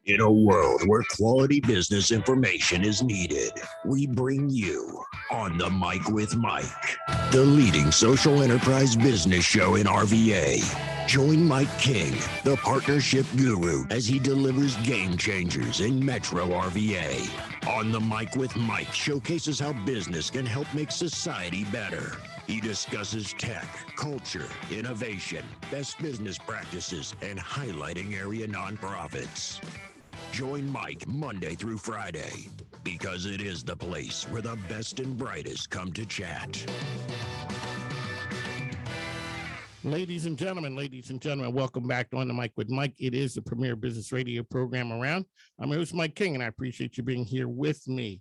In a world where quality business information is needed, we bring you On the Mic with Mike, the leading social enterprise business show in RVA. Join Mike King, the partnership guru, as he delivers game changers in Metro RVA. On the Mic with Mike showcases how business can help make society better. He discusses tech, culture, innovation, best business practices, and highlighting area nonprofits. Join Mike Monday through Friday, because it is the place where the best and brightest come to chat. Ladies and gentlemen, welcome back to On the Mic with Mike. It is the premier business radio program around. I'm your host, Mike King, and I appreciate you being here with me.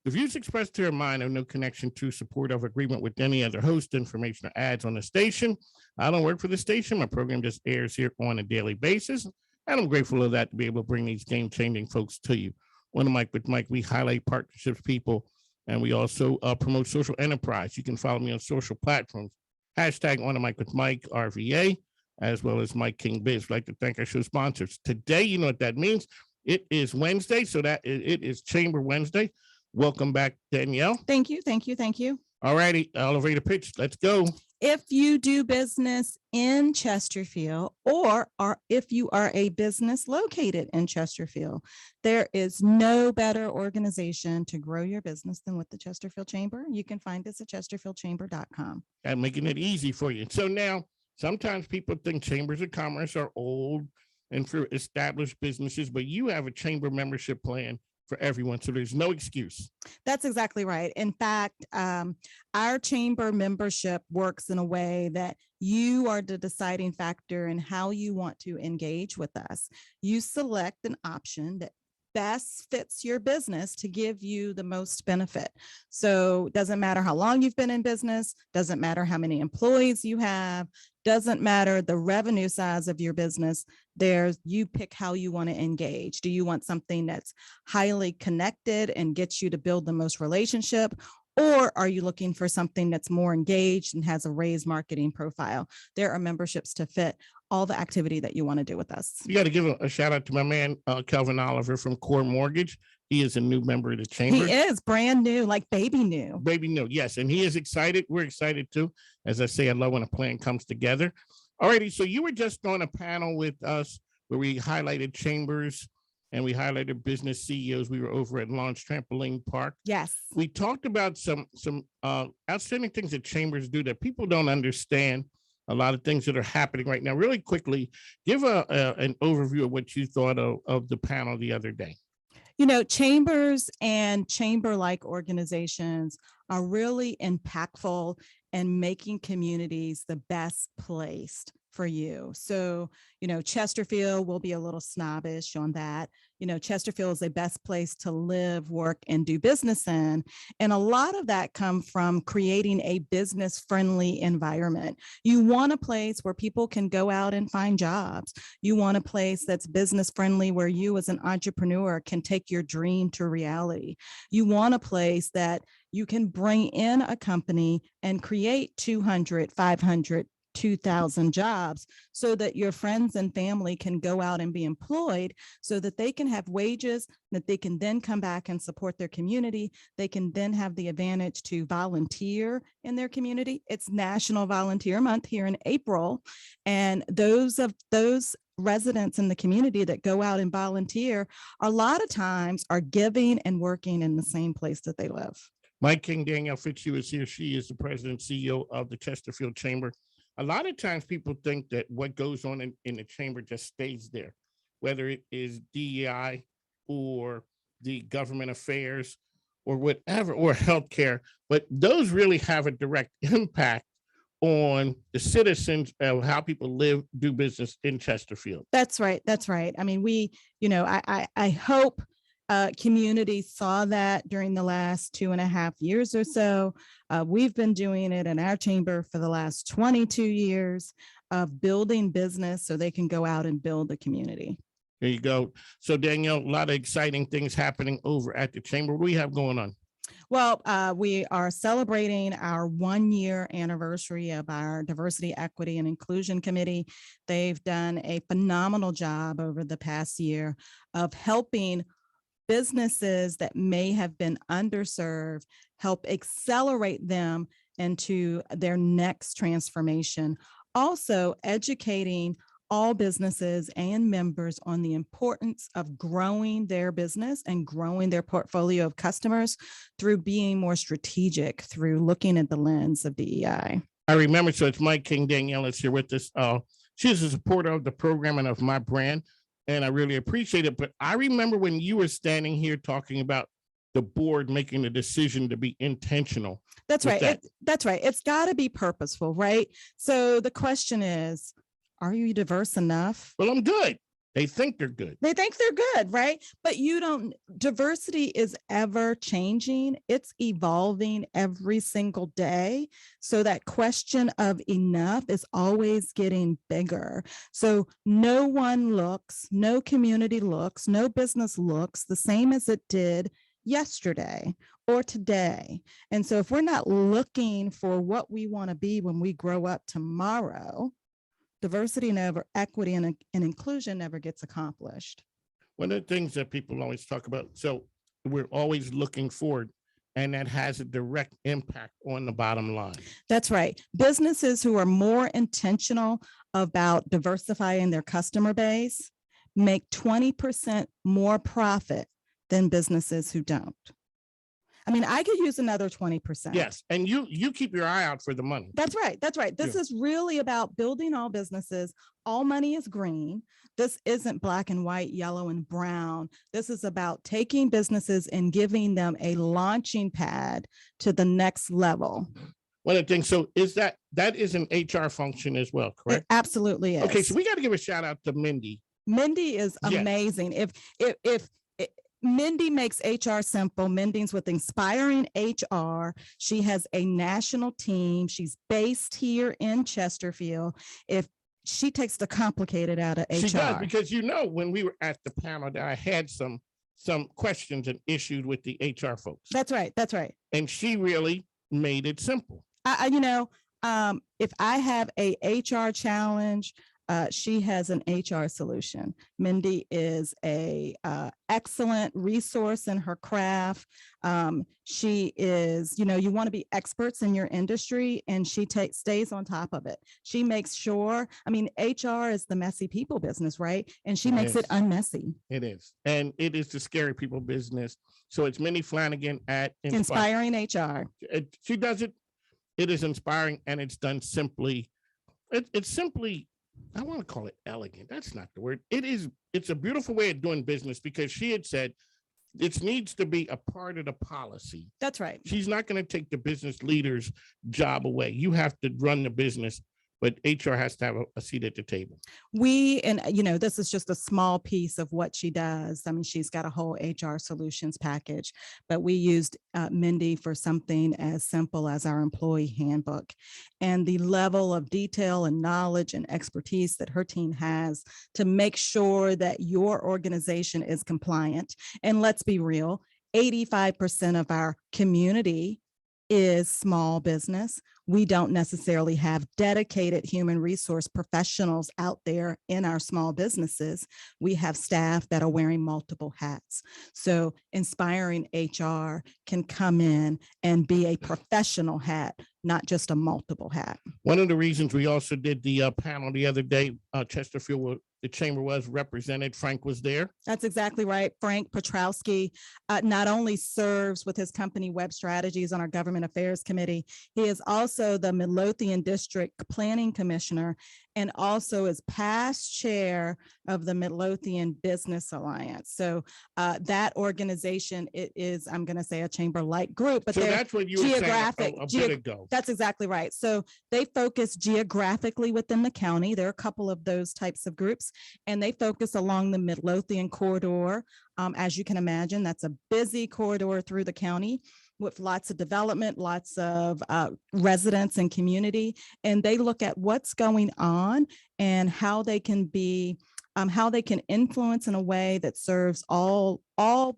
The views expressed here are mine have no connection to, support, of agreement with any other host, information, or ads on the station. I don't work for the station. My program just airs here on a daily basis. And I'm grateful of that, to be able to bring these game-changing folks to you. On the Mic with Mike, we highlight partnerships, people, and we also promote social enterprise. You can follow me on social platforms. Hashtag On the Mic with Mike, RVA, as well as Mike King Biz. I'd like to thank our show sponsors. Today, you know what that means. It is Wednesday, so that it is Chamber Wednesday. Welcome back, Danielle. Thank you. All righty, elevator pitch. Let's go. If you do business in Chesterfield, or if you are a business located in Chesterfield, there is no better organization to grow your business than with the Chesterfield Chamber. You can find us at chesterfieldchamber.com. And making it easy for you. So now, sometimes people think chambers of commerce are old and for established businesses, but you have a chamber membership plan for everyone, so there's no excuse. That's exactly right. In fact, our chamber membership works in a way that you are the deciding factor in how you want to engage with us. You select an option that best fits your business to give you the most benefit. So it doesn't matter how long you've been in business, doesn't matter how many employees you have, doesn't matter the revenue size of your business. You pick how you want to engage. Do you want something that's highly connected and gets you to build the most relationship? Or are you looking for something that's more engaged and has a raised marketing profile? There are memberships to fit all the activity that you want to do with us. You got to give a shout out to my man, Kelvin Oliver from Core Mortgage. He is a new member of the chamber. He is brand new, like baby new. Baby new, yes. And he is excited. We're excited too. As I say, I love when a plan comes together. All righty. So you were just on a panel with us where we highlighted chambers and we highlighted business CEOs. We were over at Launch Trampoline Park. Yes. We talked about some outstanding things that chambers do that people don't understand. A lot of things that are happening right now. Really quickly, give an overview of what you thought of the panel the other day. You know, chambers and chamber-like organizations are really impactful in making communities the best placed for you. So, you know, Chesterfield will be a little snobbish on that. You know, Chesterfield is the best place to live, work, and do business in. And a lot of that comes from creating a business-friendly environment. You want a place where people can go out and find jobs. You want a place that's business-friendly where you as an entrepreneur can take your dream to reality. You want a place that you can bring in a company and create 200, 500, 2,000 jobs so that your friends and family can go out and be employed so that they can have wages, that they can then come back and support their community. They can then have the advantage to volunteer in their community. It's National Volunteer Month here in April. And those residents in the community that go out and volunteer a lot of times are giving and working in the same place that they live. Mike King, Danielle Fitzhugh is here. She is the president and CEO of the Chesterfield Chamber. A lot of times people think that what goes on in the chamber just stays there, whether it is DEI or the government affairs or whatever, or healthcare, but those really have a direct impact on the citizens of how people live, do business in Chesterfield. That's right. I mean, I hope community saw that during the last 2.5 years or so. We've been doing it in our chamber for the last 22 years of building business so they can go out and build the community. There you go. So Danielle, a lot of exciting things happening over at the chamber. What do we have going on? Well, we are celebrating our 1-year anniversary of our Diversity, Equity, and Inclusion Committee. They've done a phenomenal job over the past year of helping businesses that may have been underserved, help accelerate them into their next transformation. Also, educating all businesses and members on the importance of growing their business and growing their portfolio of customers through being more strategic, through looking at the lens of DEI. I remember, so it's Mike King. Danielle is here with us. She's a supporter of the program and of my brand, and I really appreciate it. But I remember when you were standing here talking about the board making the decision to be intentional. That's right. That's right. It's got to be purposeful, right? So the question is, are you diverse enough? Well, I'm good. They think they're good. They think they're good, right? But you don't, diversity is ever changing. It's evolving every single day. So that question of enough is always getting bigger. So no one looks, no community looks, no business looks the same as it did yesterday or today. And so if we're not looking for what we want to be when we grow up tomorrow, diversity never, equity and inclusion never gets accomplished. One of the things that people always talk about, so we're always looking forward, and that has a direct impact on the bottom line. That's right. Businesses who are more intentional about diversifying their customer base make 20% more profit than businesses who don't. I mean, I could use another 20%. Yes, and you keep your eye out for the money. That's right. That's right. This is really about building all businesses. All money is green. This isn't black and white, yellow and brown. This is about taking businesses and giving them a launching pad to the next level. One of the things, so is that is an HR function as well, correct? It absolutely is. Okay, so we got to give a shout out to Mindy. Mindy is amazing. Yes. If Mindy makes HR simple. Mindy's with Inspiring HR. She has a national team. She's based here in Chesterfield. If she takes the complicated out of HR. She does, because when we were at the panel, I had some questions and issues with the HR folks. That's right. That's right. And she really made it simple. If I have a HR challenge, she has an HR solution. Mindy is a excellent resource in her craft. She is, you want to be experts in your industry, and she stays on top of it. She makes sure, HR is the messy people business, right? And she makes it unmessy. It is. And it is the scary people business. So it's Mindy Flanagan at Inspiring HR. She does it. It is inspiring, and it's done simply. It's simply, I want to call it elegant. That's not the word. It's a beautiful way of doing business, because she had said it needs to be a part of the policy. That's right. She's not going to take the business leader's job away. You have to run the business, but HR has to have a seat at the table. This is just a small piece of what she does. She's got a whole HR solutions package, but we used Mindy for something as simple as our employee handbook, and the level of detail and knowledge and expertise that her team has to make sure that your organization is compliant. And let's be real, 85% of our community is small business. We don't necessarily have dedicated human resource professionals out there in our small businesses. We have staff that are wearing multiple hats. So Inspiring HR can come in and be a professional hat, not just a multiple hat. One of the reasons we also did the panel the other day, Chesterfield, the chamber was represented. Frank was there. That's exactly right. Frank Petrowski not only serves with his company Web Strategies on our Government Affairs Committee, he is also the Midlothian District Planning Commissioner, and also is past chair of the Midlothian Business Alliance. So that organization, it is, I'm going to say, a chamber-like group, but so that's what you were saying a bit ago. That's exactly right. So they focus geographically within the county. There are a couple of those types of groups, and they focus along the Midlothian corridor. As you can imagine, that's a busy corridor through the county with lots of development, lots of residents and community, and they look at what's going on and how they can be how they can influence in a way that serves all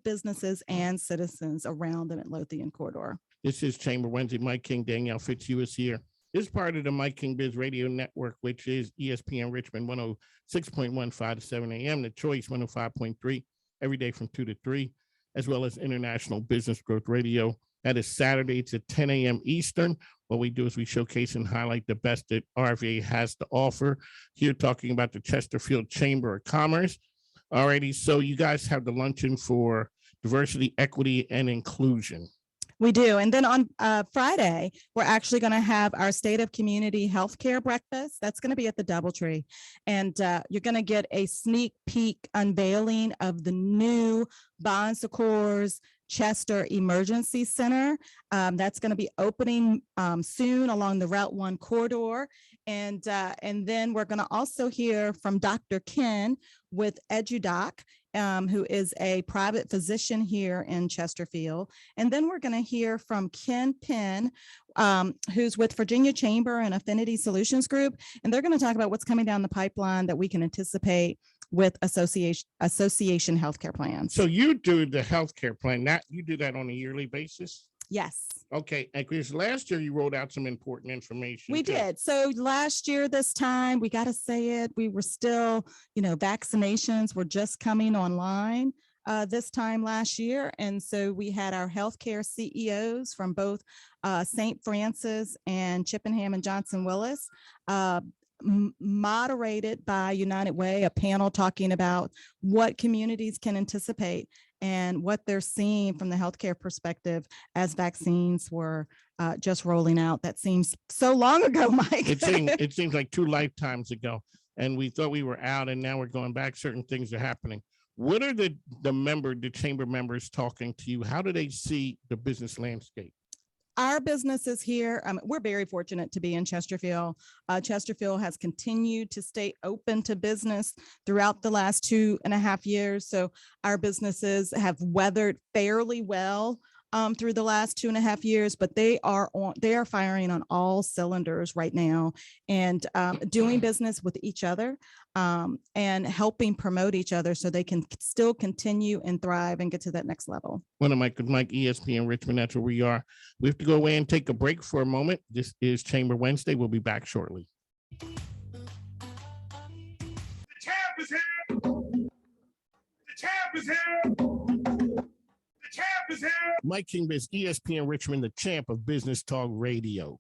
businesses and citizens around the Midlothian corridor. This is Chamber Wednesday. Mike King, Danielle Fitzhugh is here. This is part of the Mike King Biz Radio Network, which is ESPN Richmond 106.1, 5 to 7 a.m., The Choice 105.3, every day from 2 to 3, as well as International Business Growth Radio. That is Saturdays at 10 a.m. Eastern. What we do is we showcase and highlight the best that RVA has to offer. Here talking about the Chesterfield Chamber of Commerce. Alrighty, so you guys have the luncheon for diversity, equity, and inclusion. We do. And then on Friday, we're actually going to have our State of Community Healthcare breakfast. That's going to be at the Doubletree. And you're going to get a sneak peek unveiling of the new Bon Secours Chester Emergency Center. That's going to be opening soon along the Route 1 corridor. And then we're going to also hear from Dr. Ken with EduDoc, who is a private physician here in Chesterfield. And then we're going to hear from Ken Penn, who's with Virginia Chamber and Affinity Solutions Group. And they're going to talk about what's coming down the pipeline that we can anticipate with association healthcare plans. So you do the healthcare plan, you do that on a yearly basis? Yes. Okay, and because last year you rolled out some important information. We did. So last year, this time, we got to say it, we were still, vaccinations were just coming online this time last year. And so we had our healthcare CEOs from both St. Francis and Chippenham and Johnson Willis, moderated by United Way, a panel talking about what communities can anticipate and what they're seeing from the healthcare perspective as vaccines were just rolling out. That seems so long ago, Mike. It seems like 2 lifetimes ago, and we thought we were out, and now we're going back. Certain things are happening. What are the chamber members talking to you? How do they see the business landscape? Our businesses here, we're very fortunate to be in Chesterfield. Chesterfield has continued to stay open to business throughout the last 2.5 years. So our businesses have weathered fairly well through the last 2.5 years, but they are firing on all cylinders right now and doing business with each other and helping promote each other so they can still continue and thrive and get to that next level. One of Mike ESPN Richmond, that's where we are. We have to go away and take a break for a moment. This is Chamber Wednesday. We'll be back shortly. The champ is here. The champ is here. The champ is here. Mike King Biz, ESPN Richmond, the champ of Business Talk Radio.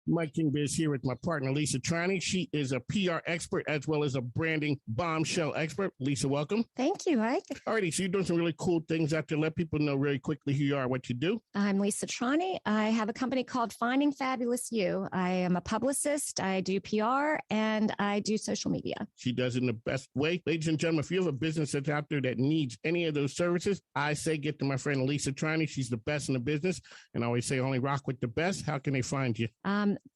Mike King Biz here with my partner, Lisa Trani. She is a PR expert as well as a branding bombshell expert. Lisa, welcome. Thank you, Mike. All righty, so you're doing some really cool things out there. Let people know really quickly who you are, what you do. I'm Lisa Trani. I have a company called Finding Fabulous You. I am a publicist. I do PR and I do social media. She does it in the best way. Ladies and gentlemen, if you have a business that's out there that needs any of those services, I say get to my friend Lisa Trani. She's the best in the business. And I always say only rock with the best. How can they find you?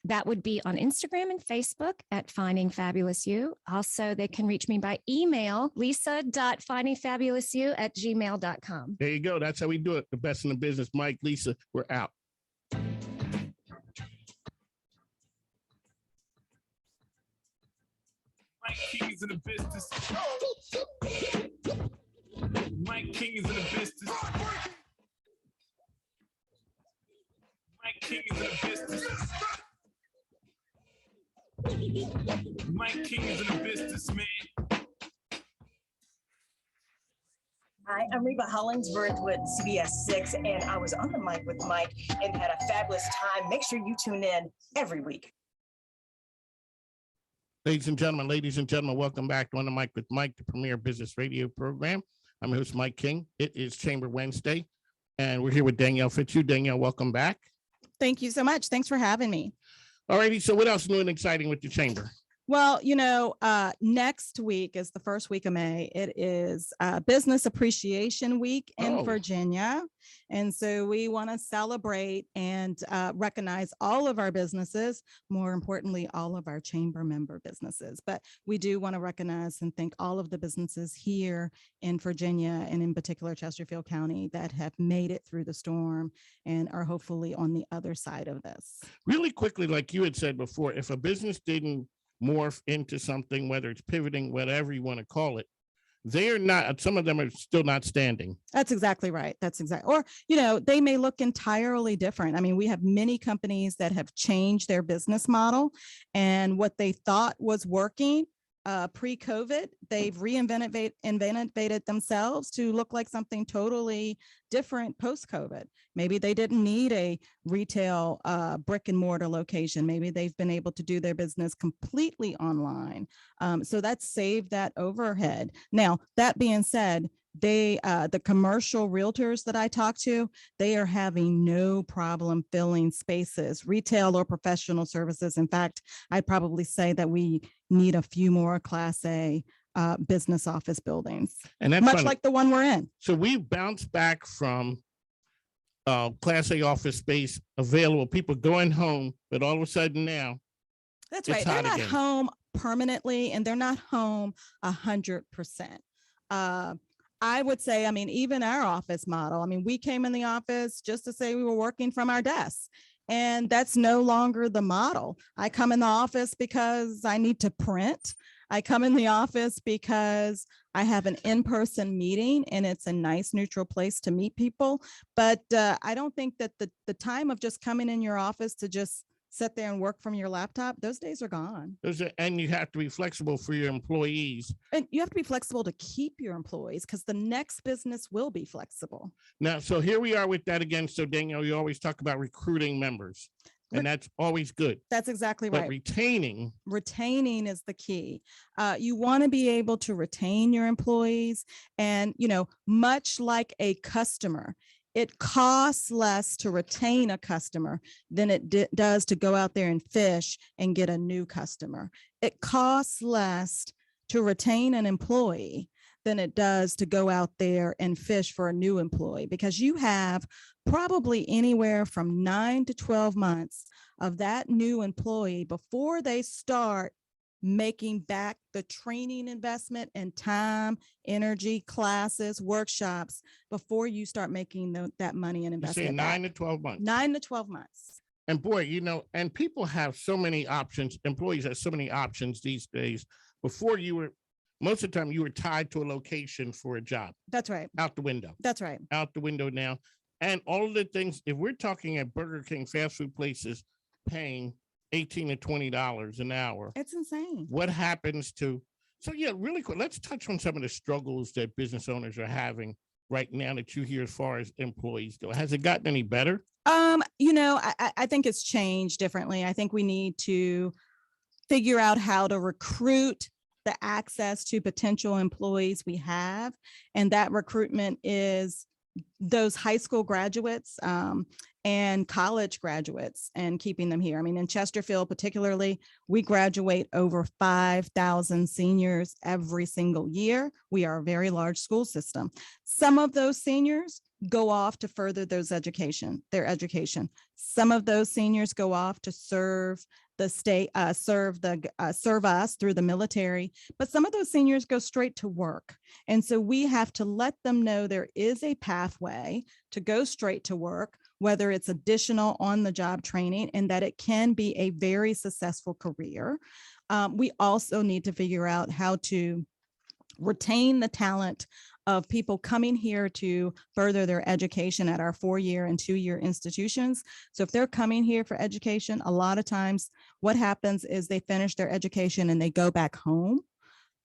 That would be on Instagram and Facebook at Finding Fabulous You. Also, they can reach me by email, lisa.findingfabulousyou@gmail.com. There you go. That's how we do it. The best in the business. Mike, Lisa, we're out. Mike King is in the business. Mike King is in the business. Mike King is in the business. Mike King is in the business, man. Hi, I'm Reba Hollingsworth with CBS 6, and I was on the mic with Mike and had a fabulous time. Make sure you tune in every week. Ladies and gentlemen, welcome back to On the Mic with Mike, the premier business radio program. I'm your host, Mike King. It is Chamber Wednesday, and we're here with Danielle Fitzhugh. Danielle, welcome back. Thank you so much. Thanks for having me. All righty. So what else new and exciting with the chamber? Well, next week is the first week of May. It is Business Appreciation Week in Virginia. And so we want to celebrate and recognize all of our businesses, more importantly, all of our chamber member businesses. But we do want to recognize and thank all of the businesses here in Virginia and in particular Chesterfield County that have made it through the storm and are hopefully on the other side of this. Really quickly, like you had said before, if a business didn't morph into something, whether it's pivoting, whatever you want to call it, they are not, some of them are still not standing. That's exactly right. That's exactly, or, they may look entirely different. I mean, we have many companies that have changed their business model, and what they thought was working pre-COVID, they've invented themselves to look like something totally different post-COVID. Maybe they didn't need a retail brick and mortar location. Maybe they've been able to do their business completely online. So that's saved that overhead. Now, that being said, the commercial realtors that I talk to, they are having no problem filling spaces, retail or professional services. In fact, I'd probably say that we need a few more Class A business office buildings, And that's much funny. like the one we're in. So we bounced back from Class A office space available, people going home, but all of a sudden now, That's it's right. They're hot not again. home permanently, and they're not home 100%. I would say, I mean, even our office model, I mean, we came in the office just to say we were working from our desks, and that's no longer the model. I come in the office because I need to print. I come in the office because I have an in-person meeting, and it's a nice neutral place to meet people. But I don't think that the time of just coming in your office to just sit there and work from your laptop, those days are gone. And you have to be flexible for your employees. And you have to be flexible to keep your employees, because the next business will be flexible. Now, so here we are with that again. So Danielle, you always talk about recruiting members, and that's always good. That's exactly But right. retaining is the key. You want to be able to retain your employees, and, much like a customer, it costs less to retain a customer than it does to go out there and fish and get a new customer. It costs less to retain an employee than it does to go out there and fish for a new employee, because you have probably anywhere from 9 to 12 months of that new employee before they start making back the training investment and time, energy, classes, workshops, before you start making that money and investment. 9 to 12 months. 9 to 12 months. And boy, and people have so many options. Employees have so many options these days. Before most of the time you were tied to a location for a job. That's right. Out the window. That's right. Out the window now. And all of the things, if we're talking at Burger King, fast food places paying $18 to $20 an hour. It's insane. What happens to, so yeah, really quick, let's touch on some of the struggles that business owners are having right now that you hear as far as employees go. Has it gotten any better? I think it's changed differently. I think we need to figure out how to recruit the access to potential employees we have. And that recruitment is those high school graduates and college graduates, and keeping them here. I mean, in Chesterfield particularly, we graduate over 5,000 seniors every single year. We are a very large school system. Some of those seniors go off to further their education. Some of those seniors go off to serve the state, serve us through the military, but some of those seniors go straight to work. And so we have to let them know there is a pathway to go straight to work, whether it's additional on-the-job training, and that it can be a very successful career. We also need to figure out how to retain the talent of people coming here to further their education at our 4-year and 2-year institutions. So if they're coming here for education, a lot of times what happens is they finish their education and they go back home.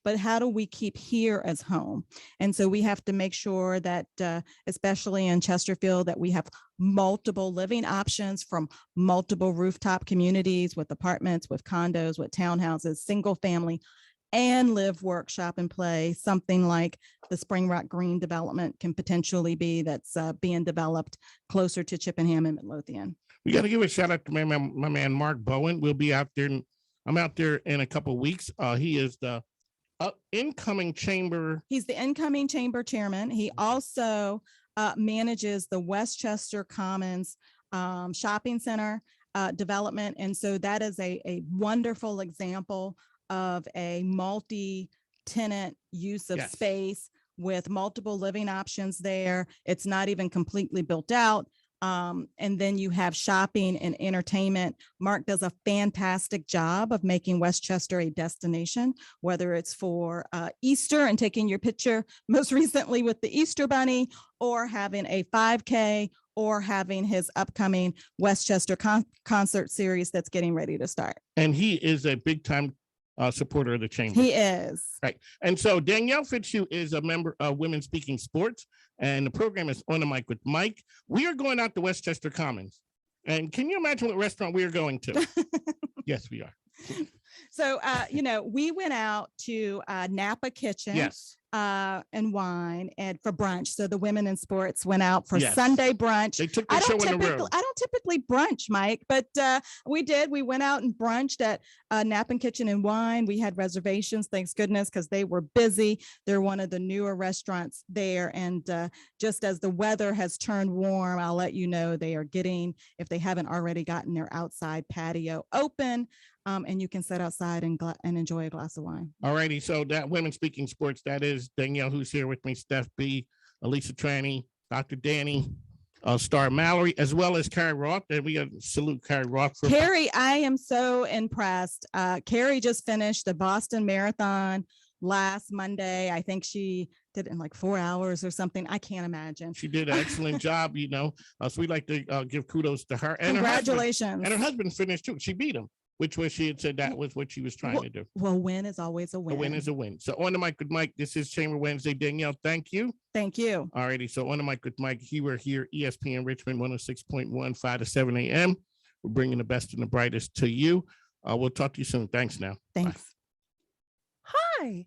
But how do we keep here as home? And so we have to make sure that, especially in Chesterfield, that we have multiple living options from multiple rooftop communities with apartments, with condos, with townhouses, single family, and live, work, shop, and play. Something like the Spring Rock Green development can potentially be, that's being developed closer to Chippenham and Midlothian. We got to give a shout out to my man, Mark Bowen. We'll be out there. I'm out there in a couple of weeks. He is the incoming chamber. He's the incoming chamber chairman. He also manages the Westchester Commons shopping center development. And so that is a wonderful example of a multi-tenant use of space with multiple living options there. It's not even completely built out. And then you have shopping and entertainment. Mark does a fantastic job of making Westchester a destination, whether it's for Easter and taking your picture most recently with the Easter Bunny, or having a 5K, or having his upcoming Westchester concert series that's getting ready to start. And he is a big time supporter of the chamber. He is. Right. And so Danielle Fitzhugh is a member of Women Speaking Sports, and the program is On the Mic with Mike. We are going out to Westchester Commons. And can you imagine what restaurant we are going to? Yes, we are. So, we went out to Napa Kitchen. Yes. And wine and for brunch. So the women in sports went out for Yes. Sunday brunch. They took the show on the road. I don't typically brunch, Mike, but we did. We went out and brunched at Napa Kitchen and Wine. We had reservations, thanks goodness, because they were busy. They're one of the newer restaurants there. And just as the weather has turned warm, I'll let you know they are getting, if they haven't already gotten their outside patio open. And you can sit outside and enjoy a glass of wine. All righty. So that Women Speaking Sports, that is Danielle, who's here with me, Steph B, Elisa Tranny, Dr. Danny, Star Mallory, as well as Carrie Roth. And we got to salute Carrie Roth. Carrie, I am so impressed. Carrie just finished the Boston Marathon last Monday. I think she did it in like 4 hours or something. I can't imagine. She did an excellent job, so we'd like to give kudos to her. And congratulations. Her husband finished too. She beat him, which was, she had said that was what she was trying to do. Well, win is always a win. A win is a win. So On the Mic with Mike, this is Chamber Wednesday. Danielle, thank you. Thank you. All righty. So On the Mic with Mike, we're here, ESPN Richmond 106.1, 5 to 7 a.m. We're bringing the best and the brightest to you. We'll talk to you soon. Thanks now. Thanks. Bye. Hi,